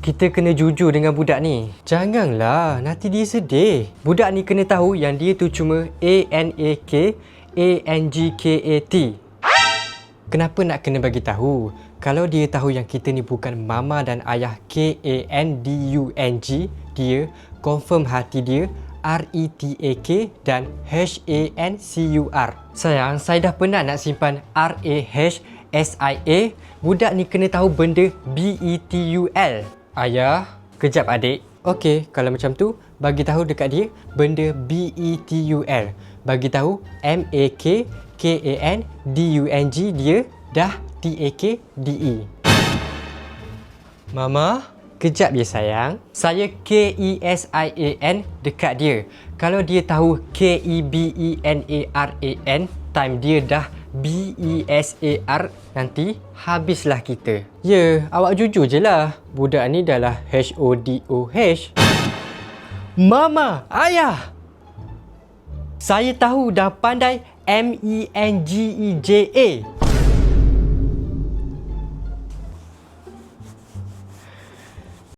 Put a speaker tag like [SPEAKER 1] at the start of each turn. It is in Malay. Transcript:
[SPEAKER 1] kita kena jujur dengan budak ni. Janganlah, nanti dia sedih. Budak ni kena tahu yang dia tu cuma ANAK-ANGKAT. Kenapa nak kena bagi tahu? Kalau dia tahu yang kita ni bukan mama dan ayah KANDUNG, dia confirm hati dia RETAK dan HANCUR. Sayang, saya dah penat nak simpan RAHSIA. Budak ni kena tahu benda BETUL. Ayah, kejap adik. Okey, kalau macam tu, bagi tahu dekat dia benda BETUL. Bagi tahu MAKKANDUNG, dia dah TAKDE. Mama, kejap je sayang. Saya KESIAN dekat dia. Kalau dia tahu KEBENARAN, time dia dah BESAR, nanti habislah kita. Ya, awak jujur je lah. Budak ni dah lah HODOH. Mama, ayah, saya tahu dah pandai MENGEJA.